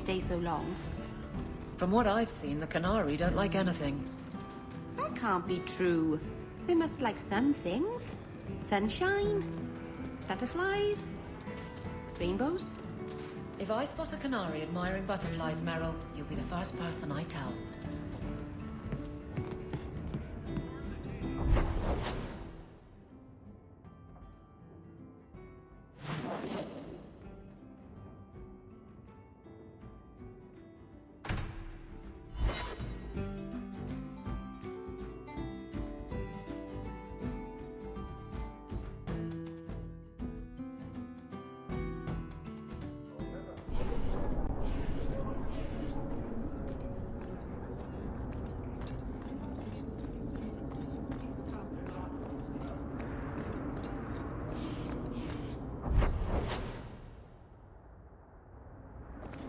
stay so long. From what I've seen, the Canary don't like anything. That can't be true. They must like some things. Sunshine, butterflies, rainbows. If I spot a canary admiring butterflies, Merrill, you'll be the first person I tell.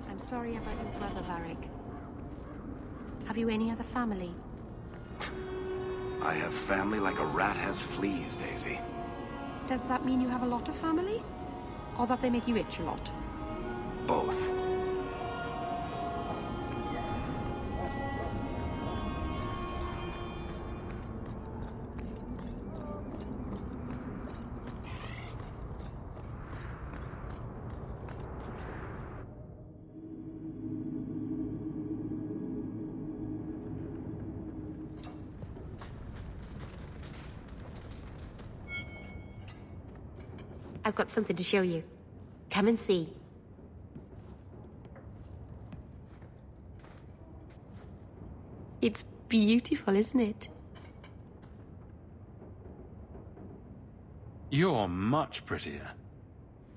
I'm sorry about your brother, Varric. Have you any other family? I have family like a rat has fleas, Daisy. Does that mean you have a lot of family? Or that they make you itch a lot? Both. I've got something to show you. Come and see. It's beautiful, isn't it? You're much prettier.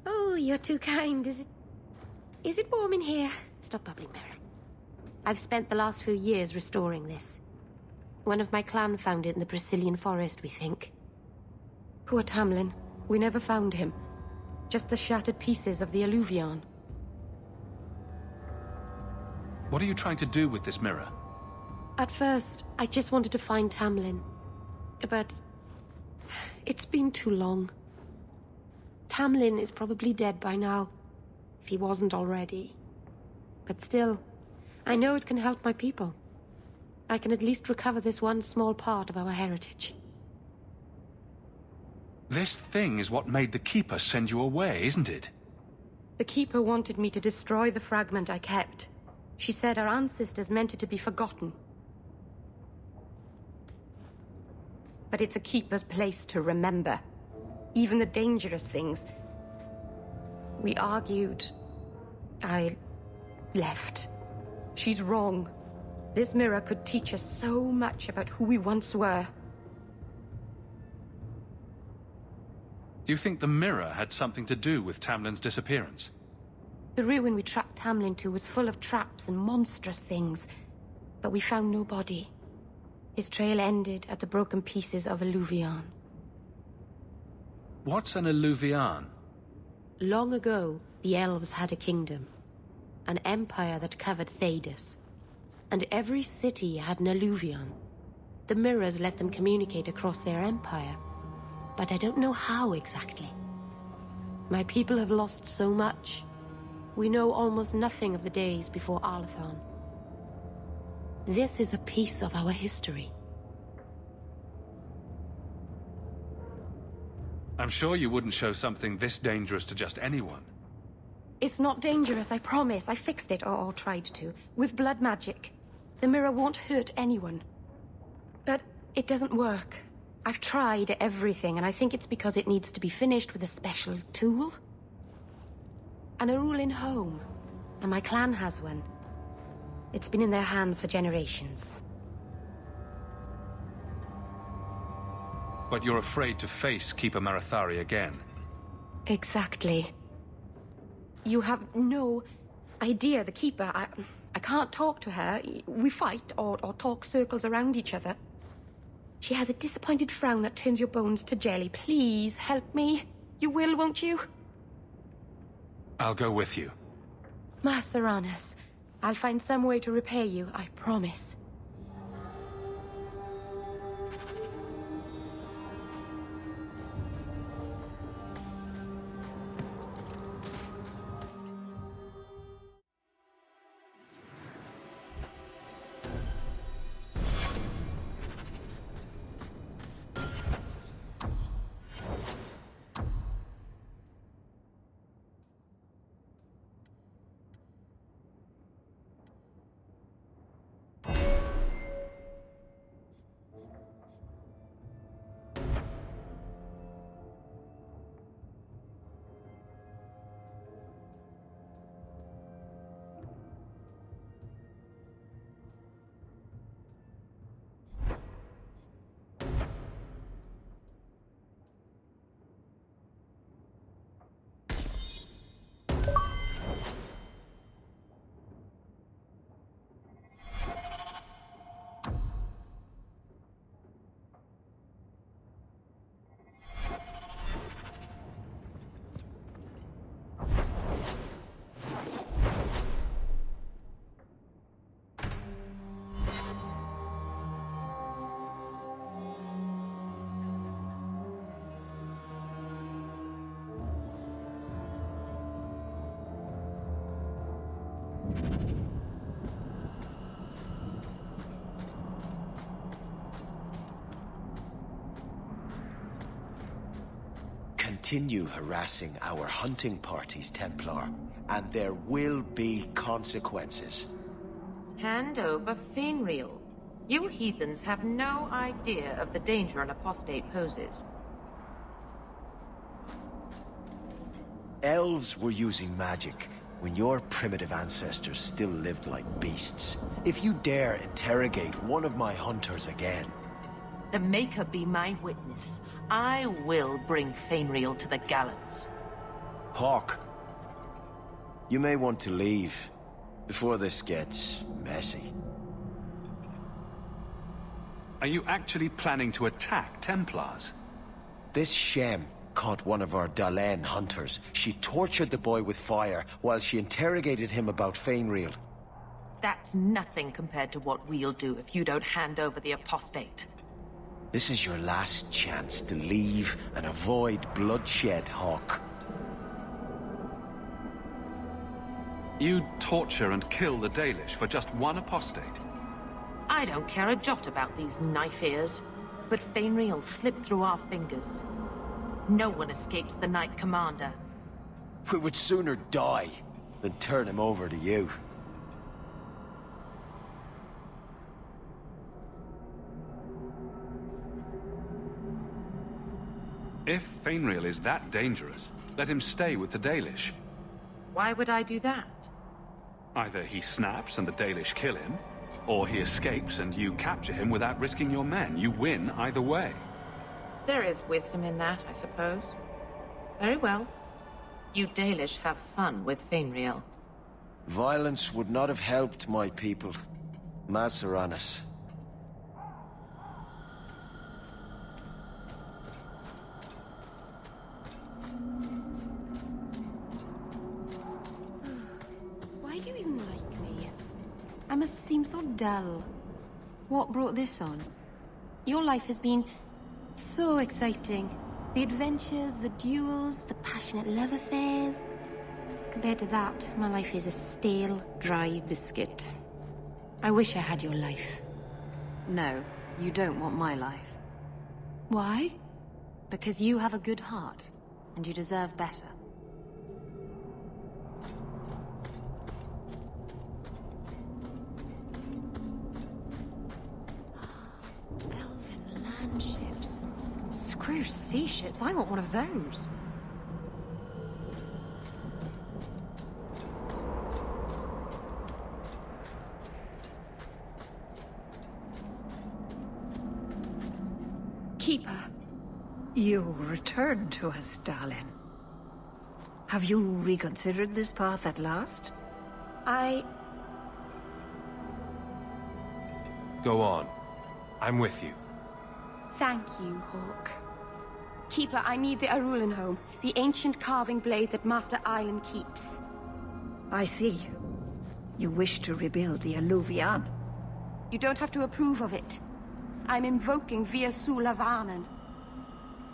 Oh, you're too kind. Is it warm in here? Stop bubbling, Merrill. I've spent the last few years restoring this. One of my clan found it in the Brazilian forest, we think. Poor Tamlin. We never found him. Just the shattered pieces of the Eluvian. What are you trying to do with this mirror? At first, I just wanted to find Tamlin. But it's been too long. Tamlin is probably dead by now, if he wasn't already. But still, I know it can help my people. I can at least recover this one small part of our heritage. This thing is what made the Keeper send you away, isn't it? The Keeper wanted me to destroy the fragment I kept. She said our ancestors meant it to be forgotten. But it's a Keeper's place to remember. Even the dangerous things. We argued. I left. She's wrong. This mirror could teach us so much about who we once were. Do you think the mirror had something to do with Tamlin's disappearance? The ruin we tracked Tamlin to was full of traps and monstrous things, but we found no body. His trail ended at the broken pieces of Eluvian. What's an Eluvian? Long ago, the elves had a kingdom. An empire that covered Thedas. And every city had an Eluvian. The mirrors let them communicate across their empire. But I don't know how exactly. My people have lost so much. We know almost nothing of the days before Arlathan. This is a piece of our history. I'm sure you wouldn't show something this dangerous to just anyone. It's not dangerous, I promise. I fixed it, or tried to, with blood magic. The mirror won't hurt anyone. But it doesn't work. I've tried everything, and I think it's because it needs to be finished with a special tool. An Erulian home. And my clan has one. It's been in their hands for generations. But you're afraid to face Keeper Marathari again. Exactly. You have no idea, the Keeper. I can't talk to her. We fight or talk circles around each other. She has a disappointed frown that turns your bones to jelly. Please, help me. You will, won't you? I'll go with you. Maceranus, I'll find some way to repay you, I promise. continue harassing our hunting parties, Templar, and there will be consequences. Hand over Fainreal. You heathens have no idea of the danger an apostate poses. Elves were using magic when your primitive ancestors still lived like beasts. If you dare interrogate one of my hunters again... The Maker be my witness. I will bring Fainreal to the gallows. Hawke, you may want to leave before this gets messy. Are you actually planning to attack Templars? This Shem caught one of our Dalen hunters. She tortured the boy with fire while she interrogated him about Fainreal. That's nothing compared to what we'll do if you don't hand over the apostate. This is your last chance to leave and avoid bloodshed, Hawke. You torture and kill the Dalish for just one apostate? I don't care a jot about these knife ears, but Fainreal slipped through our fingers. No one escapes the Knight Commander. We would sooner die than turn him over to you. If Fainreal is that dangerous, let him stay with the Dalish. Why would I do that? Either he snaps and the Dalish kill him, or he escapes and you capture him without risking your men. You win either way. There is wisdom in that, I suppose. Very well. You Dalish have fun with Fainreal. Violence would not have helped my people. Maseranis. Why do you even like me? I must seem so dull. What brought this on? Your life has been so exciting. The adventures, the duels, the passionate love affairs. Compared to that, my life is a stale, dry biscuit. I wish I had your life. No, you don't want my life. Why? Because you have a good heart, and you deserve better. Elven landships. Screw sea ships, I want one of those. Keeper. You return to us, darling. Have you reconsidered this path at last? Go on. I'm with you. Thank you, Hawke. Keeper, I need the Arulin home, the ancient carving blade that Master Island keeps. I see. You wish to rebuild the Eluvian. You don't have to approve of it. I'm invoking Via Sulavanen.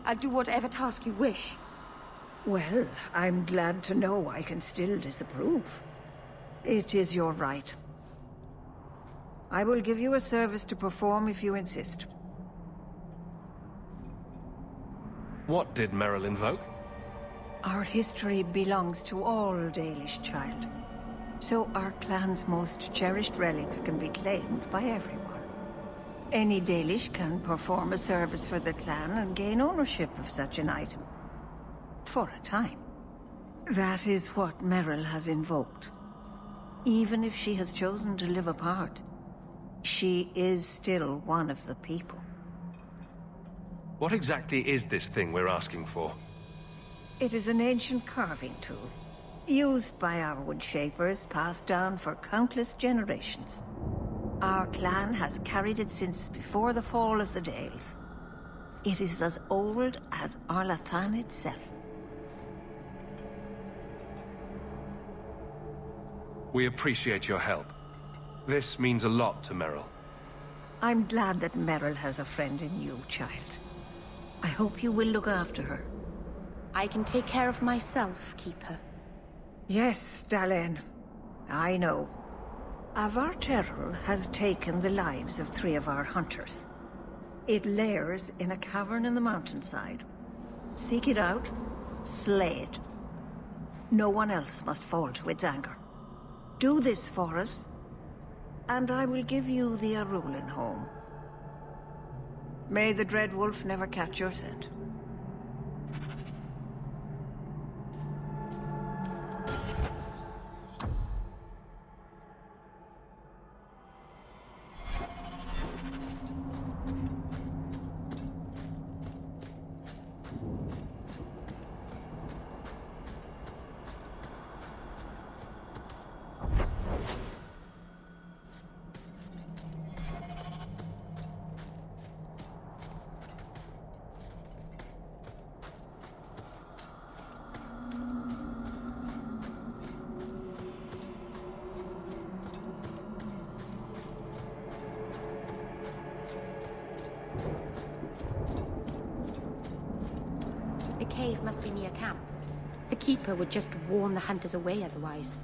I'll do whatever task you wish. Well, I'm glad to know I can still disapprove. It is your right. I will give you a service to perform if you insist. What did Merrill invoke? Our history belongs to all Dalish, child. So our clan's most cherished relics can be claimed by everyone. Any Dalish can perform a service for the clan and gain ownership of such an item. For a time. That is what Merrill has invoked. Even if she has chosen to live apart, she is still one of the people. What exactly is this thing we're asking for? It is an ancient carving tool, used by our woodshapers, passed down for countless generations. Our clan has carried it since before the fall of the Dales. It is as old as Arlathan itself. We appreciate your help. This means a lot to Merrill. I'm glad that Merrill has a friend in you, child. I hope you will look after her. I can take care of myself, Keeper. Yes, Dalen. I know. Avar Terrell has taken the lives of 3 of our hunters. It lairs in a cavern in the mountainside. Seek it out, slay it. No one else must fall to its anger. Do this for us, and I will give you the Eluvian home. May the Dread Wolf never catch your scent. The cave must be near camp. The Keeper would just warn the hunters away otherwise.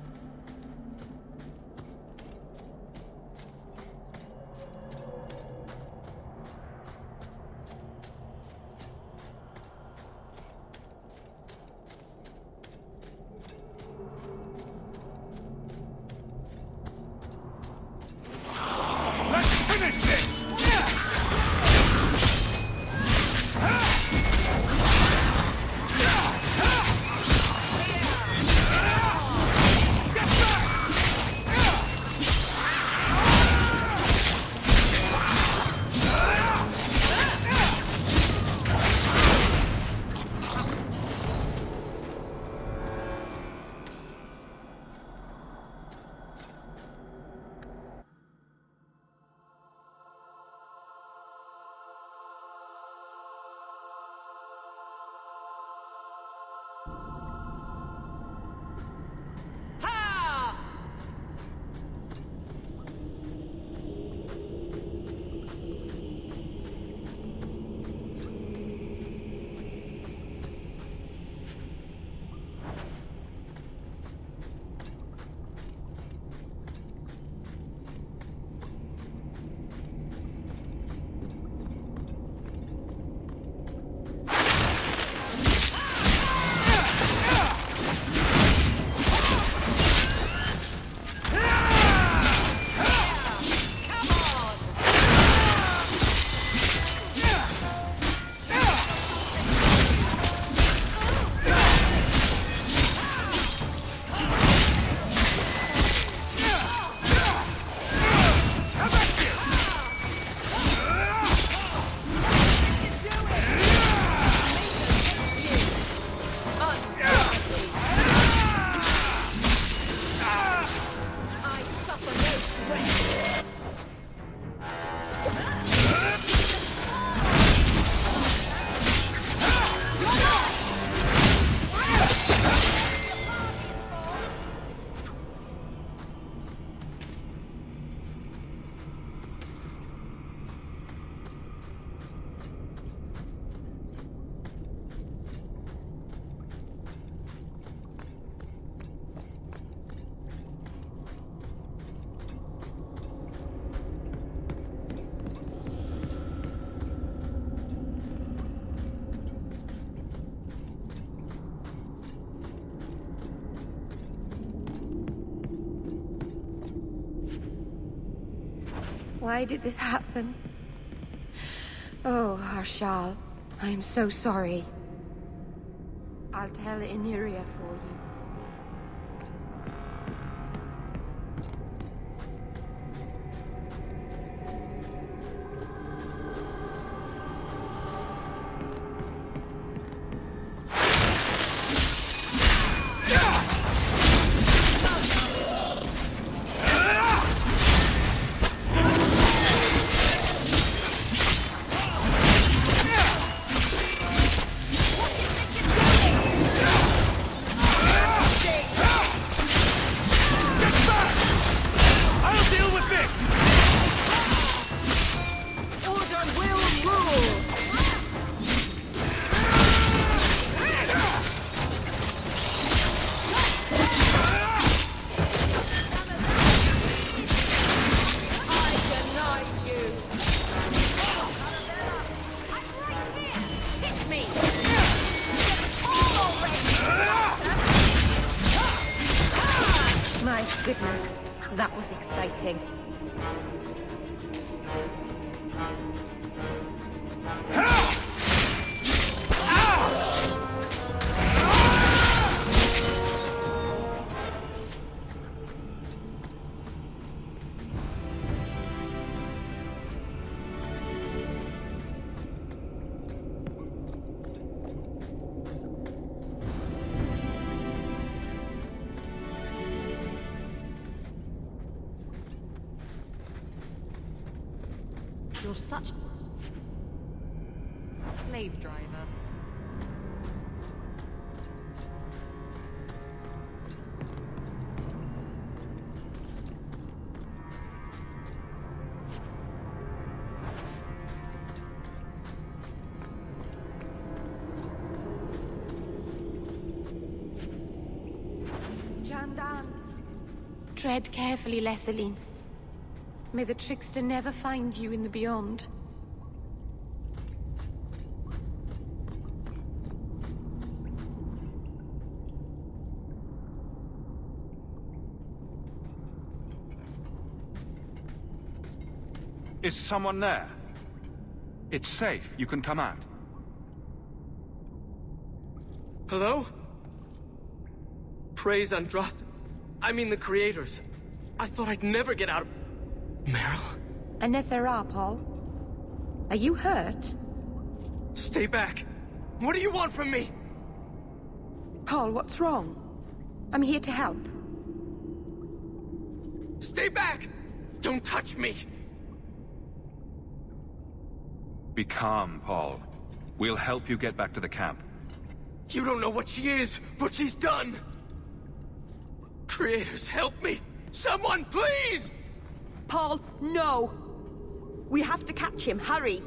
Why did this happen? Oh, Harshal, I am so sorry. I'll tell Iniria for you. That was exciting. You're such... slave driver. Jandan. Tread carefully, Lethaline. May the trickster never find you in the beyond. Is someone there? It's safe. You can come out. Hello? Praise Andraste. I mean the creators. I thought I'd never get out of... Merrill? Anethera, Paul. Are you hurt? Stay back. What do you want from me? Paul, what's wrong? I'm here to help. Stay back! Don't touch me! Be calm, Paul. We'll help you get back to the camp. You don't know what she is, what she's done! Creators, help me! Someone, please! Paul, no! We have to catch him, hurry!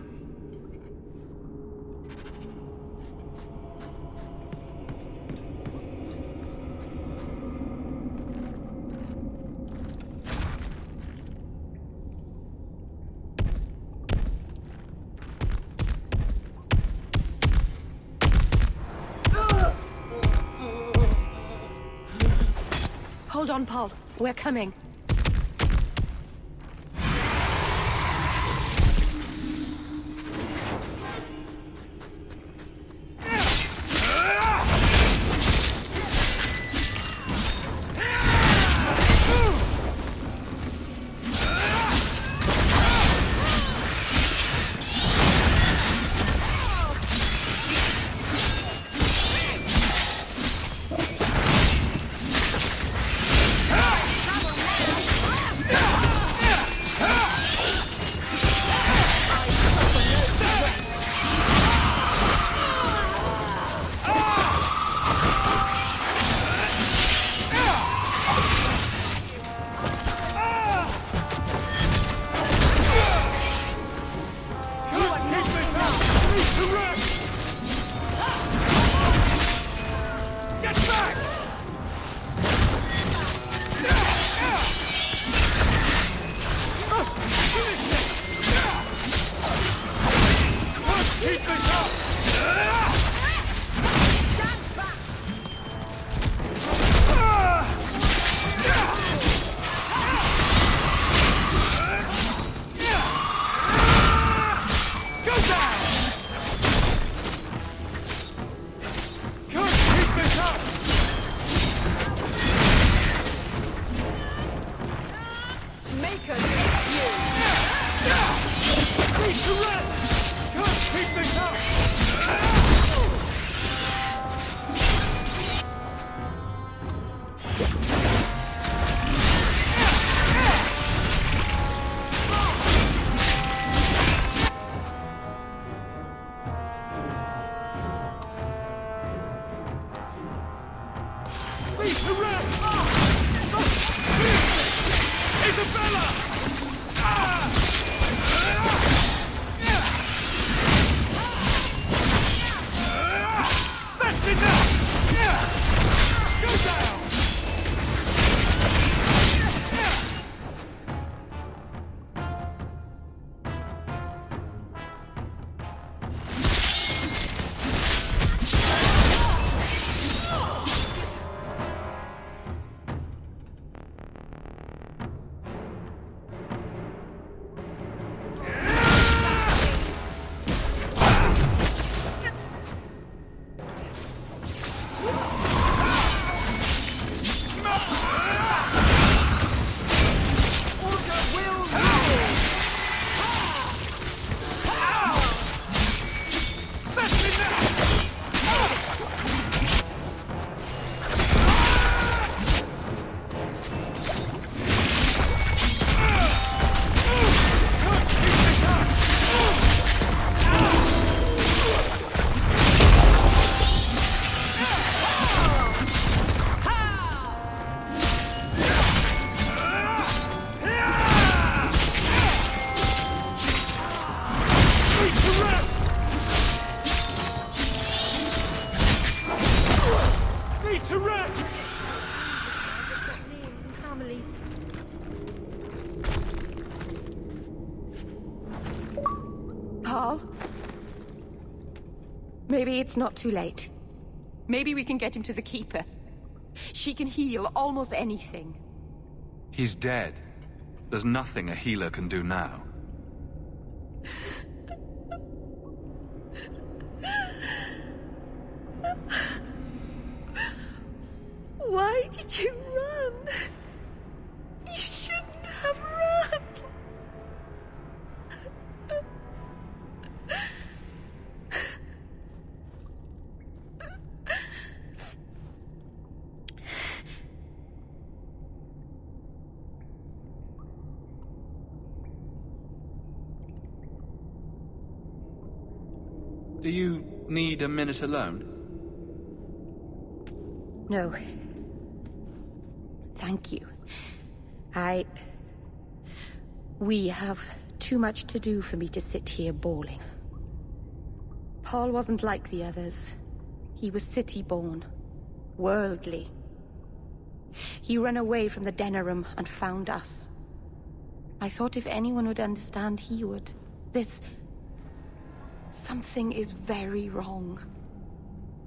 Hold on, Paul. We're coming. Maybe it's not too late. Maybe we can get him to the Keeper. She can heal almost anything. He's dead. There's nothing a healer can do now. Why did you run? You shouldn't have run. Do you need a minute alone? No. Thank you. We have too much to do for me to sit here bawling. Paul wasn't like the others. He was city-born, worldly. He ran away from the Denerim and found us. I thought if anyone would understand, he would. Something is very wrong.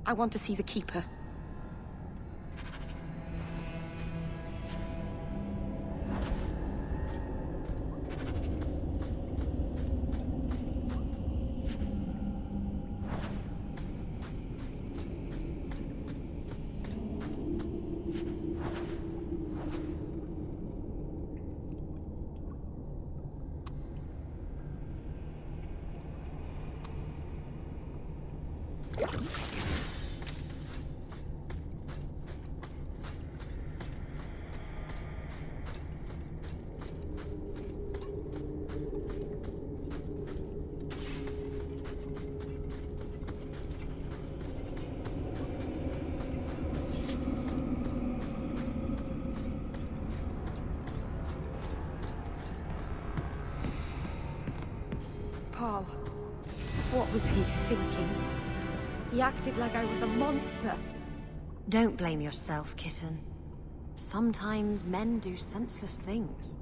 I want to see the Keeper. Paul, what was he thinking? He acted like I was a monster. Don't blame yourself, kitten. Sometimes men do senseless things.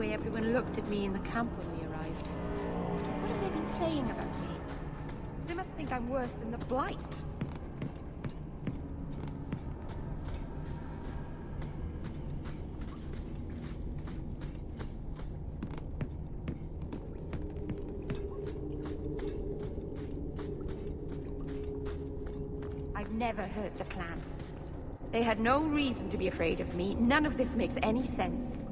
Everyone looked at me in the camp when we arrived. What have they been saying about me? They must think I'm worse than the Blight. I've never hurt the clan. They had no reason to be afraid of me. None of this makes any sense.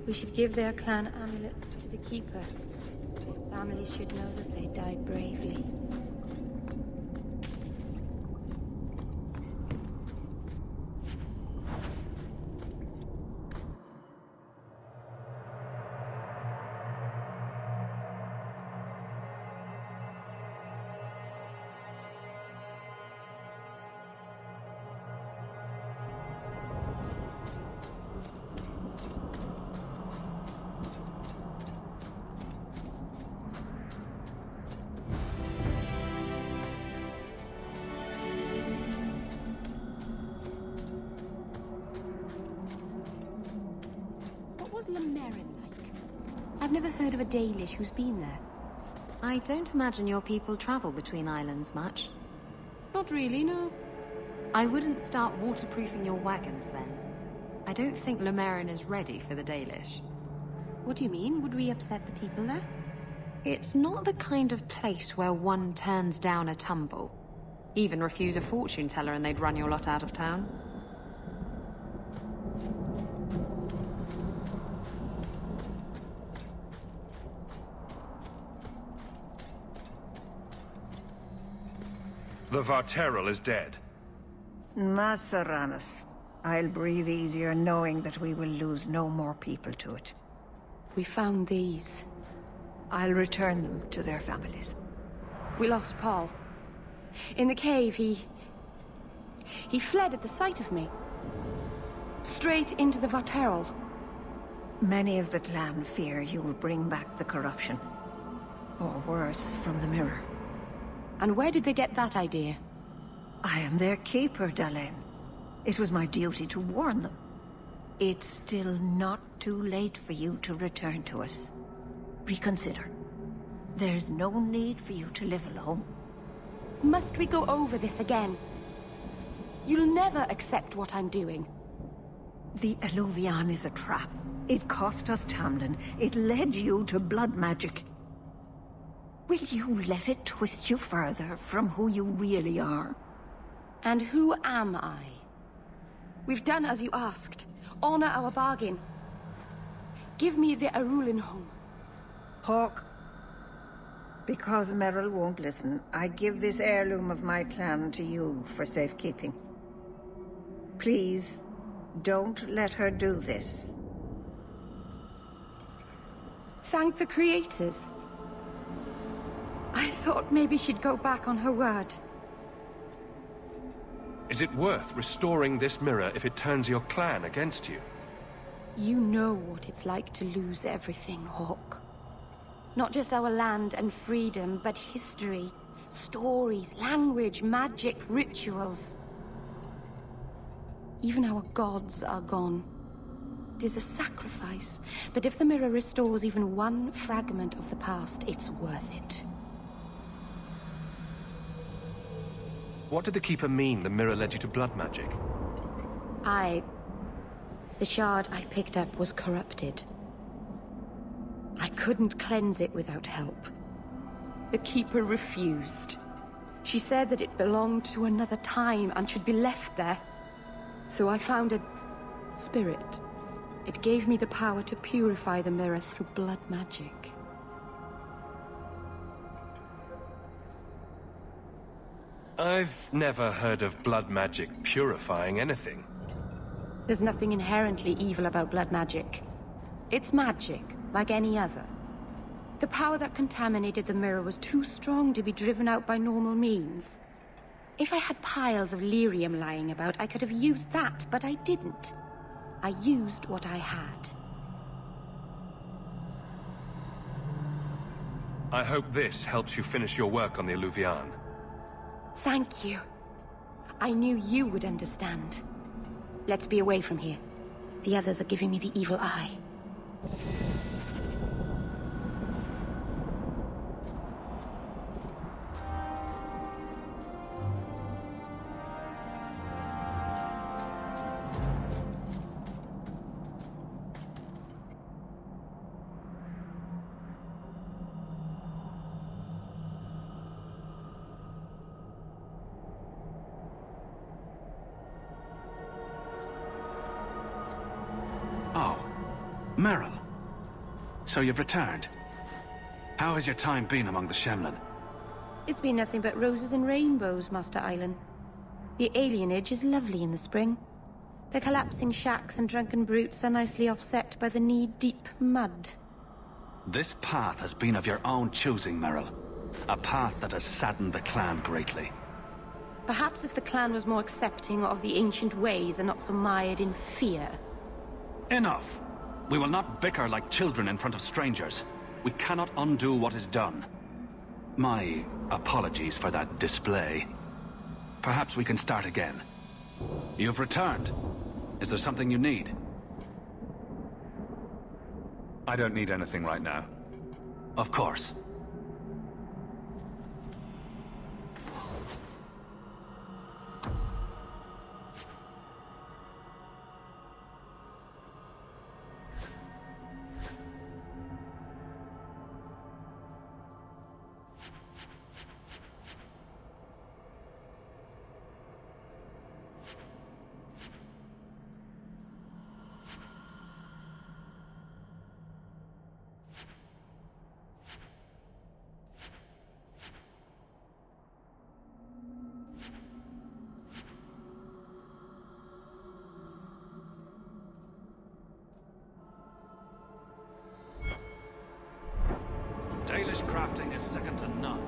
We should give their clan amulets to the Keeper. Their families should know that they died bravely. Merrill like? I've never heard of a Dalish who's been there. I don't imagine your people travel between islands much. Not really, no. I wouldn't start waterproofing your wagons then. I don't think Merrill is ready for the Dalish. What do you mean? Would we upset the people there? It's not the kind of place where one turns down a tumble. Even refuse a fortune teller and they'd run your lot out of town. The Varterral is dead. Masaranas. I'll breathe easier knowing that we will lose no more people to it. We found these. I'll return them to their families. We lost Paul. In the cave, he fled at the sight of me. Straight into the Varterral. Many of the clan fear you will bring back the corruption. Or worse, from the mirror. And where did they get that idea? I am their keeper, Dalain. It was my duty to warn them. It's still not too late for you to return to us. Reconsider. There's no need for you to live alone. Must we go over this again? You'll never accept what I'm doing. The Eluvian is a trap. It cost us Tamlin. It led you to blood magic. Will you let it twist you further from who you really are? And who am I? We've done as you asked. Honor our bargain. Give me the Erulin home. Hawke, because Merrill won't listen, I give this heirloom of my clan to you for safekeeping. Please, don't let her do this. Thank the creators. I thought maybe she'd go back on her word. Is it worth restoring this mirror if it turns your clan against you? You know what it's like to lose everything, Hawke. Not just our land and freedom, but history, stories, language, magic, rituals. Even our gods are gone. It is a sacrifice, but if the mirror restores even one fragment of the past, it's worth it. What did the Keeper mean the mirror led you to blood magic? The shard I picked up was corrupted. I couldn't cleanse it without help. The Keeper refused. She said that it belonged to another time and should be left there. So I found a spirit. It gave me the power to purify the mirror through blood magic. I've never heard of blood magic purifying anything. There's nothing inherently evil about blood magic. It's magic, like any other. The power that contaminated the mirror was too strong to be driven out by normal means. If I had piles of lyrium lying about, I could have used that, but I didn't. I used what I had. I hope this helps you finish your work on the Eluvian. Thank you. I knew you would understand. Let's be away from here. The others are giving me the evil eye. Oh, Merrill. So you've returned. How has your time been among the Shemlin? It's been nothing but roses and rainbows, Master Island. The alienage is lovely in the spring. The collapsing shacks and drunken brutes are nicely offset by the knee-deep mud. This path has been of your own choosing, Merrill. A path that has saddened the clan greatly. Perhaps if the clan was more accepting of the ancient ways and not so mired in fear. Enough! We will not bicker like children in front of strangers. We cannot undo what is done. My apologies for that display. Perhaps we can start again. You've returned. Is there something you need? I don't need anything right now. Of course. Dalish crafting is second to none.